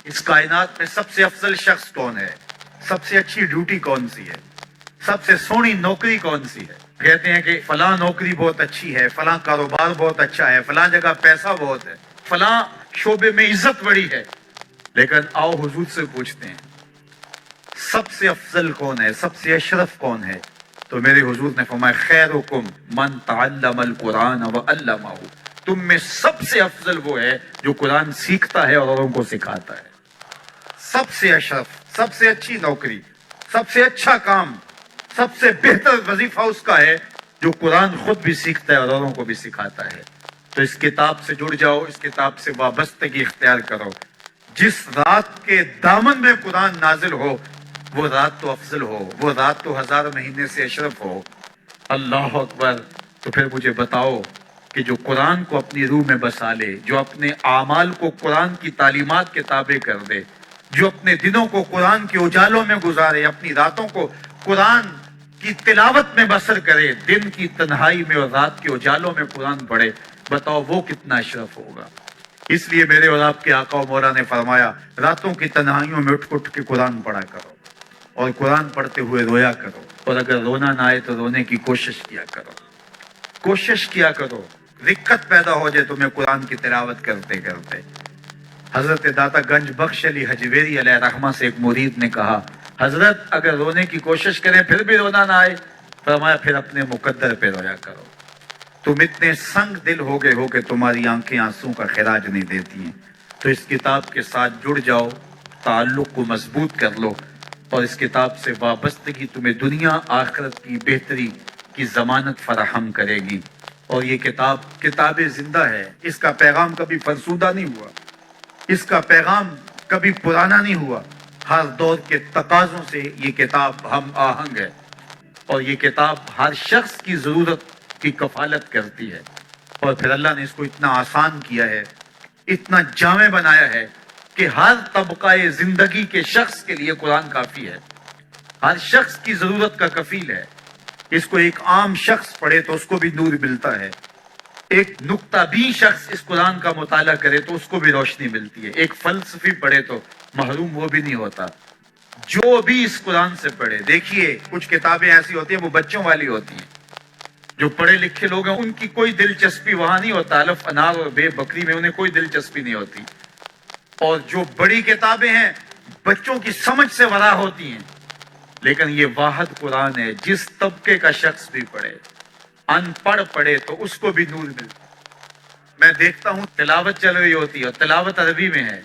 اس کائنات میں سب سے افضل شخص کون ہے، سب سے اچھی ڈیوٹی کون سی ہے، سب سے سونی نوکری کون سی ہے؟ کہتے ہیں کہ فلاں نوکری بہت اچھی ہے، فلاں کاروبار بہت اچھا ہے، فلاں جگہ پیسہ بہت ہے، فلاں شعبے میں عزت بڑی ہے. لیکن آؤ حضور سے پوچھتے ہیں سب سے افضل کون ہے، سب سے اشرف کون ہے؟ تو میرے حضور نے فرمایا خیرکم من تعلم القرآن وعلمہ، تم میں سب سے افضل وہ ہے جو قرآن سیکھتا ہے اور اوروں کو سکھاتا ہے. سب سے اشرف، سب سے اچھی نوکری، سب سے اچھا کام، سب سے بہتر وظیفہ اس کا ہے جو قرآن خود بھی سیکھتا ہے اور اوروں کو بھی سکھاتا ہے. تو اس کتاب سے جڑ جاؤ، اس کتاب سے وابستگی اختیار کرو. جس رات کے دامن میں قرآن نازل ہو وہ رات تو افضل ہو، وہ رات تو 1000 مہینے سے اشرف ہو. اللہ اکبر. تو پھر مجھے بتاؤ کہ جو قرآن کو اپنی روح میں بسا لے، جو اپنے اعمال کو قرآن کی تعلیمات کے تابع کر دے، جو اپنے دنوں کو قرآن کے اجالوں میں گزارے، اپنی راتوں کو قرآن کی تلاوت میں بسر کرے، دن کی تنہائی میں اور رات کے اجالوں میں قرآن پڑھے، بتاؤ وہ کتنا اشرف ہوگا. اس لیے میرے اور آپ کے آقا و مولا نے فرمایا راتوں کی تنہائیوں میں اٹھ اٹھ کے قرآن پڑھا کرو اور قرآن پڑھتے ہوئے رویا کرو، اور اگر رونا نہ آئے تو رونے کی کوشش کیا کرو. کوشش کیا کرو، دقت پیدا ہو جائے تمہیں قرآن کی تلاوت کرتے کرتے. حضرت داتا گنج بخش علی حجویری علیہ رحمہ سے ایک مرید نے کہا حضرت اگر رونے کی کوشش کریں پھر بھی رونا نہ آئے، فرمایا پھر اپنے مقدر پہ رویا کرو. تم اتنے سنگ دل ہو گئے ہو کہ تمہاری آنکھیں آنسوں کا خراج نہیں دیتی ہیں. تو اس کتاب کے ساتھ جڑ جاؤ، تعلق کو مضبوط کر لو، اور اس کتاب سے وابستگی تمہیں دنیا آخرت کی بہتری کی ضمانت فراہم کرے گی. اور یہ کتاب زندہ ہے، اس کا پیغام کبھی فرسودہ نہیں ہوا، اس کا پیغام کبھی پرانا نہیں ہوا. ہر دور کے تقاضوں سے یہ کتاب ہم آہنگ ہے، اور یہ کتاب ہر شخص کی ضرورت کی کفالت کرتی ہے. اور پھر اللہ نے اس کو اتنا آسان کیا ہے، اتنا جامع بنایا ہے کہ ہر طبقہ زندگی کے شخص کے لیے قرآن کافی ہے، ہر شخص کی ضرورت کا کفیل ہے. اس کو ایک عام شخص پڑھے تو اس کو بھی نور ملتا ہے، ایک نکتہ بھی شخص اس قرآن کا مطالعہ کرے تو اس کو بھی روشنی ملتی ہے، ایک فلسفی پڑھے تو محروم وہ بھی نہیں ہوتا. جو بھی اس قرآن سے پڑھے، دیکھیے کچھ کتابیں ایسی ہوتی ہیں وہ بچوں والی ہوتی ہیں، جو پڑھے لکھے لوگ ہیں ان کی کوئی دلچسپی وہاں نہیں ہوتا، الف انار اور بے بکری میں انہیں کوئی دلچسپی نہیں ہوتی. اور جو بڑی کتابیں ہیں بچوں کی سمجھ سے ورا ہوتی ہیں. لیکن یہ واحد قرآن ہے، جس طبقے کا شخص بھی پڑھے، ان پڑھ پڑھے تو اس کو بھی نور ملتا. میں دیکھتا ہوں تلاوت چل رہی ہوتی ہے اور تلاوت عربی میں ہے،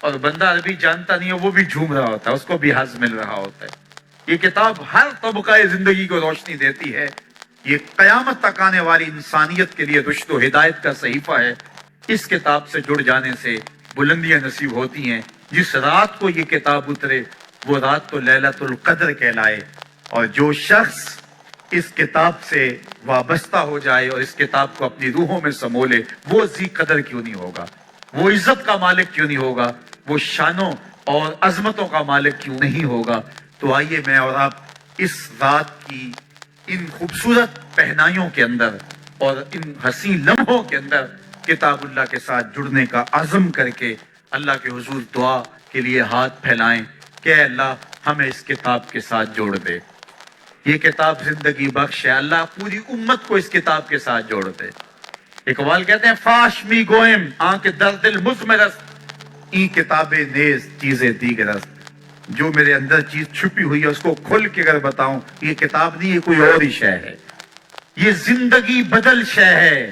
اور بندہ عربی جانتا نہیں ہے وہ بھی جھوم رہا ہوتا ہے، اس کو بھی حظ مل رہا ہوتا ہے. یہ کتاب ہر طبقہ زندگی کو روشنی دیتی ہے. یہ قیامت تک آنے والی انسانیت کے لیے رشد و ہدایت کا صحیفہ ہے. اس کتاب سے جڑ جانے سے بلندیاں نصیب ہوتی ہیں. جس رات کو یہ کتاب اترے وہ رات تو لیلۃ القدر کہلائے. اور جو شخص اس کتاب سے وابستہ ہو جائے اور اس کتاب کو اپنی روحوں میں سمو لے، وہ ذی قدر کیوں نہیں ہوگا، وہ عزت کا مالک کیوں نہیں ہوگا، وہ شانوں اور عظمتوں کا مالک کیوں نہیں ہوگا. تو آئیے میں اور آپ اس رات کی ان خوبصورت پہنائیوں کے اندر اور ان حسین لمحوں کے اندر کتاب اللہ کے ساتھ جڑنے کا عزم کر کے اللہ کے حضور دعا کے لیے ہاتھ پھیلائیں کہ اے اللہ ہمیں اس کتاب کے ساتھ جوڑ دے. یہ کتاب زندگی بخش ہے، اللہ پوری امت کو اس کتاب کے ساتھ جوڑ دے. اقبال کہتے ہیں فاش می گوئم آنکھ در دل مزمرست، این کتاب نیز چیزیں دیگرست. جو میرے اندر چیز چھپی ہوئی ہے اس کو کھل کے اگر بتاؤں، یہ کتاب نہیں، یہ کوئی اور ہی شے ہے. یہ زندگی بدل شے ہے،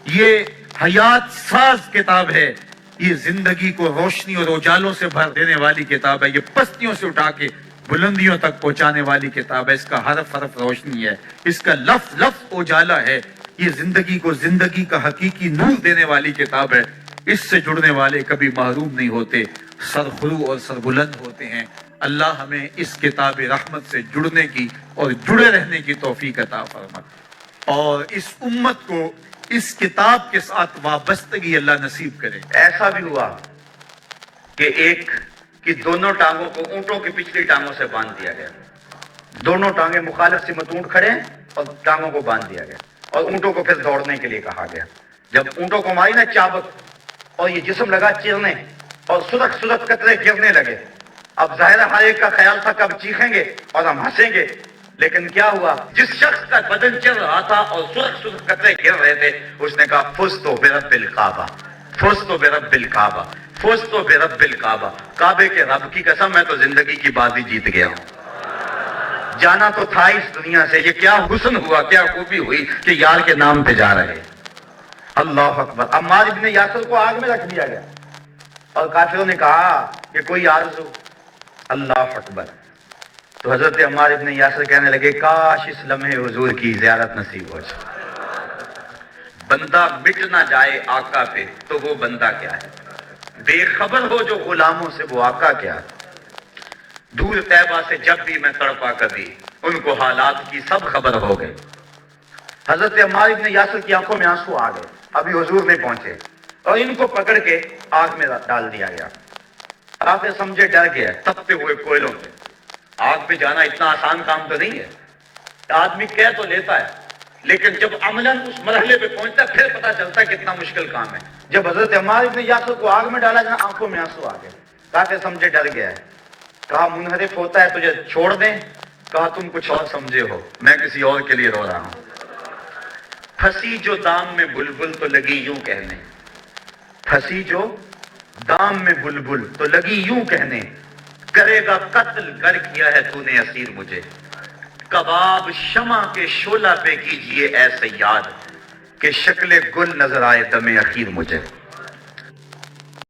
یہ حیات ساز کتاب ہے، یہ زندگی کو روشنی اور اجالوں سے بھر دینے والی کتاب ہے، یہ پستیوں سے اٹھا کے بلندیوں تک پہنچانے والی کتاب ہے. اس کا حرف حرف روشنی ہے، اس کا لفظ لفظ اجالا ہے. یہ زندگی کو زندگی کا حقیقی نور دینے والی کتاب ہے. اس سے جڑنے والے کبھی محروم نہیں ہوتے، سرخرو اور سربلند ہوتے ہیں. اللہ ہمیں اس کتاب رحمت سے جڑنے کی اور جڑے رہنے کی توفیق عطا فرما، اور اس امت کو اس کتاب کے ساتھ وابستگی اللہ نصیب کرے. ایسا بھی ہوا کہ ایک کی دونوں ٹانگوں کو اونٹوں کی پچھلی ٹانگوں سے باندھ دیا گیا، دونوں ٹانگیں مخالف سمت اونٹ کھڑے ہیں اور ٹانگوں کو باندھ دیا گیا، اور اونٹوں کو پھر دوڑنے کے لیے کہا گیا. جب اونٹوں کو ماری نا چابک اور یہ جسم لگا چرنے اور سرخ سرخ قطرے گرنے لگے. اب ظاہر ہر ایک کا خیال تھا کب چیخیں گے اور ہم ہنسیں گے، لیکن کیا ہوا؟ جس شخص کا بدن چل رہا تھا اور سرخ سرخ قطرے گر رہے تھے، اس نے کہا فزت برب الکعبہ، فزت برب الکعبہ، فزت برب الکعبہ. کعبے کے رب کی قسم، میں تو زندگی کی بازی جیت گیا ہوں. جانا تو تھا اس دنیا سے. یہ کیا حسن ہوا، کیا خوبی ہوئی کہ یار کے نام پہ جا رہے. اللہ اکبر. عمار ابن یاسر کو آگ میں رکھ دیا گیا اور کافروں نے کہا کہ کوئی آرزو. اللہ اکبر. تو حضرت عمار ابن یاسر کہنے لگے کاش اس لمحے حضور کی زیارت نصیب ہو جائے. بندہ مٹ نہ جائے آقا پہ تو وہ بندہ کیا ہے؟ بے خبر ہو جو غلاموں سے وہ آقا کیا ہے؟ دور طیبہ سے جب بھی میں تڑپا کبھی، ان کو حالات کی سب خبر ہو گئی. حضرت عمار ابن یاسر کی آنکھوں میں آنسو آ گئے. ابھی حضور نہیں پہنچے اور ان کو پکڑ کے آگ میں ڈال دیا گیا. آپ سمجھے ڈر گیا. تپتے ہوئے کوئلوں پہ آگ پہ جانا اتنا آسان کام تو نہیں ہے. آدمی کہہ تو لیتا ہے، لیکن جب عملاً اس مرحلے پہ پہنچتا ہے پھر پتا چلتا ہے کتنا مشکل کام ہے. جب حضرت عمار ابن یاسر کو آگ میں ڈالا گیا، آنکھوں میں آنسو آ گئے. کہا سمجھے ڈر گیا ہے. کہا منحرف ہوتا ہے تجھے چھوڑ دیں. کہا تم کچھ اور سمجھے ہو، میں کسی اور کے لیے رو رہا ہوں. پھنسی جو دام میں بلبل تو لگی یوں کہنے، پھنسی جو دام میں بلبل تو لگی یوں کہنے، کرے گا قتل گر کیا ہے تو نے اسیر مجھے. کباب شمع کے شعلہ پہ کیجئے ایسے یاد کہ شکل گل نظر آئے دم اخیر مجھے.